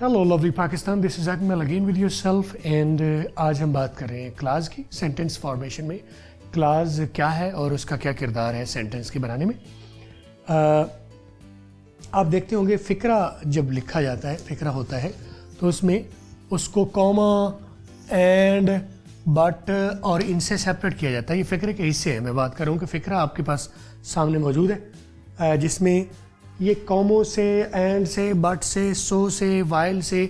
Hello lovely Pakistan, this is Akmal again with yourself and आज हम बात कर रहे हैं क्लास की। सेंटेंस फॉर्मेशन में क्लास क्या है और उसका क्या किरदार है सेंटेंस के बनाने में। आप देखते होंगे फ़िक्रा जब लिखा जाता है, फ़िक्रा होता है तो उसमें उसको कॉमा एंड बट और इनसे सेपरेट किया जाता है। ये फ़िक्रे के हिस्से हैं। मैं बात कर रहा हूँ कि फ़िक्रा आपके पास सामने मौजूद है जिसमें ये कॉमो से, एंड से, बट से, सो से, वाइल से,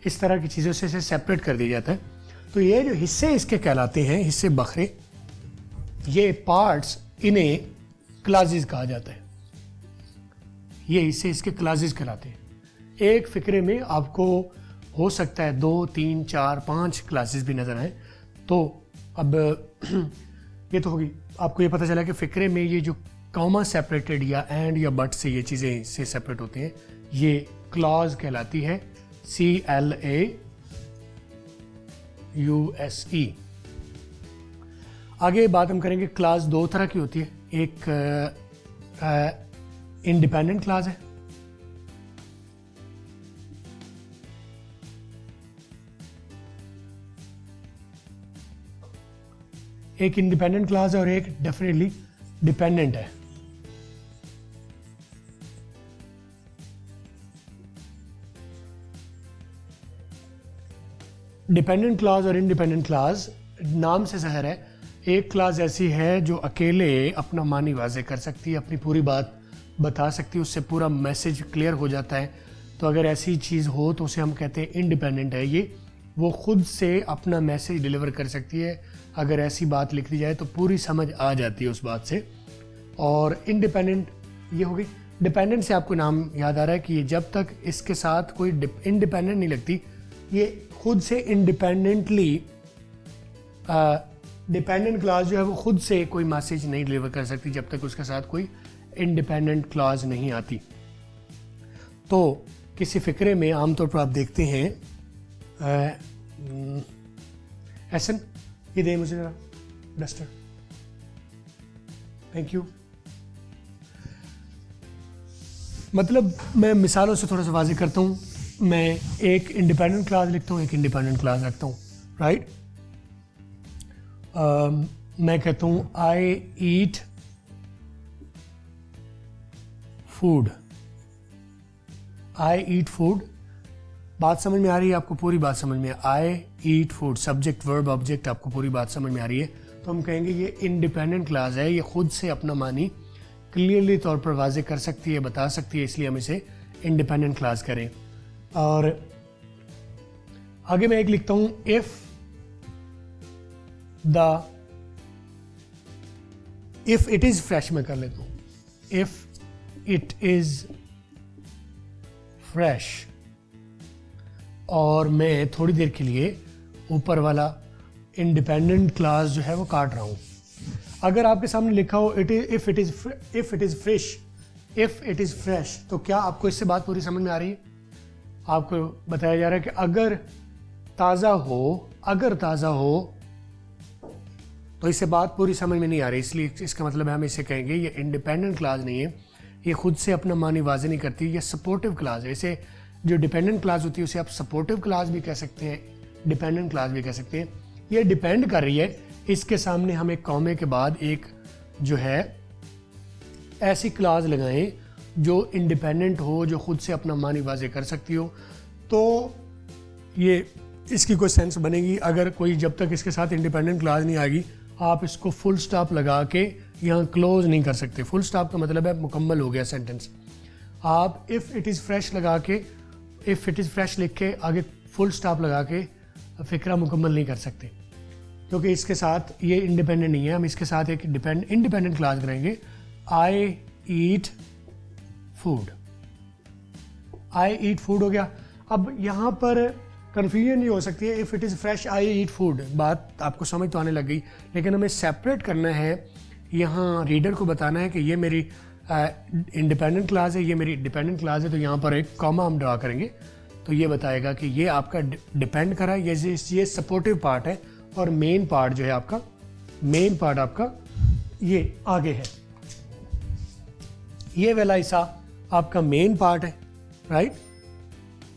इस तरह की चीज़ों से इसे सेपरेट कर दिया जाता है। तो ये जो हिस्से इसके कहलाते हैं, हिस्से बखरे, ये पार्ट्स, इन्हें क्लासेस कहा जाता है। ये हिस्से इसके क्लासेस कहलाते हैं। एक फ़िक्रे में आपको हो सकता है 2, 3, 4, 5 क्लासेस भी नज़र आए। तो अब ये तो होगी, आपको ये पता चला कि फ़िक्रे में ये जो कॉमा सेपरेटेड या एंड या बट से ये चीज़ें से सेपरेट होती हैं, ये क्लॉज कहलाती है। CLAUSE। आगे बात हम करेंगे। क्लास दो तरह की होती है। एक इंडिपेंडेंट क्लास है, एक इंडिपेंडेंट क्लास है और एक डेफिनेटली डिपेंडेंट है। डिपेंडेंट क्लास और इंडिपेंडेंट क्लास नाम से ज़ाहिर है, एक क्लास ऐसी है जो अकेले अपना मानी वाज़े कर सकती है, अपनी पूरी बात बता सकती है, उससे पूरा मैसेज क्लियर हो जाता है। तो अगर ऐसी चीज़ हो तो उसे हम कहते हैं इंडिपेंडेंट है। ये वो खुद से अपना मैसेज डिलीवर कर सकती है। अगर ऐसी बात लिख दी जाए तो पूरी समझ आ जाती है उस बात से। और इंडिपेंडेंट ये हो गई। डिपेंडेंट से आपको नाम याद आ रहा है कि ये जब तक इसके साथ कोई इंडिपेंडेंट नहीं लगती, ये खुद से इंडिपेंडेंटली, डिपेंडेंट क्लास जो है वो खुद से कोई मैसेज नहीं डिलीवर कर सकती जब तक उसके साथ कोई इंडिपेंडेंट क्लास नहीं आती। तो किसी फ़िक्रे में आमतौर पर आप देखते हैं, एहसन ये दे मुझे ज़रा डस्टर, थैंक यू। मतलब मैं मिसालों से थोड़ा सा वाज़ेह करता हूँ। मैं एक इंडिपेंडेंट क्लास लिखता हूँ, एक इंडिपेंडेंट क्लास रखता हूँ, राइट। मैं कहता हूँ आई ईट फूड, आई ईट फूड। बात समझ में आ रही है आपको? पूरी बात समझ में? I eat food, subject verb object, आपको पूरी बात समझ में आ रही है? तो हम कहेंगे ये इंडिपेंडेंट क्लास है, ये खुद से अपना मानी क्लियरली तौर पर वाज़ेह कर सकती है, बता सकती है, इसलिए हम इसे इंडिपेंडेंट क्लास करें। और आगे मैं एक लिखता हूं, इफ इट इज फ्रेश, मैं कर लेता हूं, इफ इट इज फ्रेश। और मैं थोड़ी देर के लिए ऊपर वाला इंडिपेंडेंट क्लास जो है वो काट रहा हूं। अगर आपके सामने लिखा हो इफ इट इज फ्रेश, तो क्या आपको इससे बात पूरी समझ में आ रही है? आपको बताया जा रहा है कि अगर ताज़ा हो तो इससे बात पूरी समझ में नहीं आ रही, इसलिए इसका मतलब है हम इसे कहेंगे ये इंडिपेंडेंट क्लास नहीं है, ये खुद से अपना मानी वाज़ेह नहीं करती, ये सपोर्टिव क्लास है। इसे जो डिपेंडेंट क्लास होती है उसे आप सपोर्टिव क्लास भी कह सकते हैं, डिपेंडेंट क्लास भी कह सकते हैं। ये डिपेंड कर रही है, इसके सामने हम एक कॉमे के बाद एक जो है ऐसी क्लास लगाएं जो इंडिपेंडेंट हो, जो खुद से अपना मानी वाज़ेह कर सकती हो, तो ये इसकी कोई सेंस बनेगी। अगर कोई जब तक इसके साथ इंडिपेंडेंट क्लास नहीं आएगी, आप इसको फुल स्टॉप लगा के यहाँ क्लोज नहीं कर सकते। फुल स्टॉप का मतलब है मुकम्मल हो गया सेंटेंस। आप इफ़ इट इज़ फ्रेश लगा के, इफ़ इट इज़ फ्रेश लिख के आगे फुल स्टॉप लगा के फ़िक्रा मुकम्मल नहीं कर सकते, क्योंकि इसके साथ ये इंडिपेंडेंट नहीं है। हम इसके साथ एक इंडिपेंडेंट क्लास करेंगे। आई ईट फूड, आई ईट फूड हो गया। अब यहाँ पर कन्फ्यूजन ये हो सकती है, if it is fresh I eat food, बात आपको समझ तो आने लग गई, लेकिन हमें सेपरेट करना है। यहाँ रीडर को बताना है कि ये मेरी इंडिपेंडेंट क्लास है, ये मेरी डिपेंडेंट क्लास है। तो यहाँ पर एक कॉमा हम ड्रा करेंगे, तो ये बताएगा कि ये आपका डिपेंड करा, ये सपोर्टिव पार्ट है, और मेन पार्ट जो है आपका, मेन पार्ट आपका ये आगे है। ये वाला हिस्सा आपका मेन पार्ट है, राइट।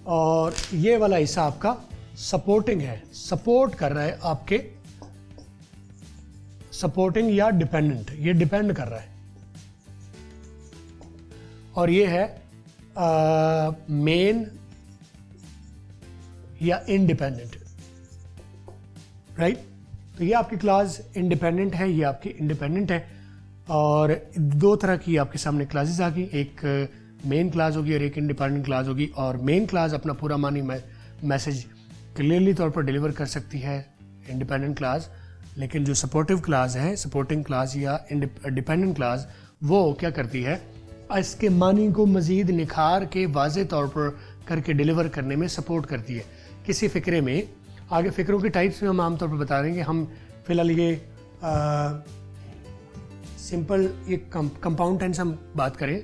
और ये वाला हिस्सा आपका सपोर्टिंग है, सपोर्ट कर रहा है आपके, सपोर्टिंग या डिपेंडेंट, ये डिपेंड कर रहा है। और ये है मेन या इंडिपेंडेंट, राइट। तो ये आपकी क्लास इंडिपेंडेंट है, ये आपकी इंडिपेंडेंट है। और दो तरह की आपके सामने क्लासेस आ गई, एक मेन क्लास होगी और एक इंडिपेंडेंट क्लास होगी। और मेन क्लास अपना पूरा मानी मैसेज क्लियरली तौर पर डिलीवर कर सकती है, इंडिपेंडेंट क्लास। लेकिन जो सपोर्टिव क्लास है, सपोर्टिंग क्लास या डिपेंडेंट क्लास, वो क्या करती है, इसके मानी को मज़ीद निखार के वाज़े तौर पर करके डिलीवर करने में सपोर्ट करती है किसी फ़िक्रे में। आगे फ़िक्रों के टाइप्स में हम आमतौर पर बता देंगे। हम फिलहाल ये सिंपल ये कंपाउंड टेंस हम बात करें।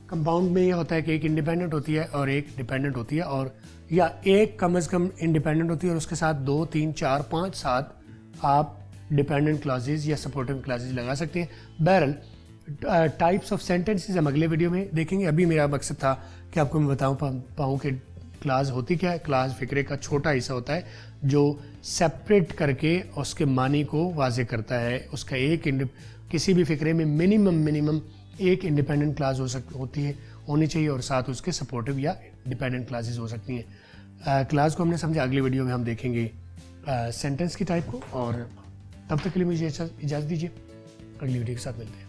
कंपाउंड में ये होता है कि एक इंडिपेंडेंट होती है और एक डिपेंडेंट होती है, और या एक कम से कम इंडिपेंडेंट होती है और उसके साथ 2, 3, 4, 5, 7 आप डिपेंडेंट क्लॉजेज या सपोर्टिव क्लॉजेज लगा सकते हैं। बहरहाल टाइप्स ऑफ सेंटेंसेस हम अगले वीडियो में देखेंगे। अभी मेरा मकसद था कि आपको मैं बताऊँ पाऊँ कि क्लास होती क्या है। क्लास फ़िक्रे का छोटा हिस्सा होता है जो सेपरेट करके उसके मानी को वाज़े करता है। उसका एक किसी भी फ़िक्रे में मिनिमम एक इंडिपेंडेंट क्लास होनी चाहिए और साथ उसके सपोर्टिव या डिपेंडेंट क्लासेस हो सकती हैं। क्लास को हमने समझा, अगली वीडियो में हम देखेंगे सेंटेंस की टाइप को। और तब तक के लिए मुझे इजाज़त दीजिए, अगली वीडियो के साथ मिलते हैं।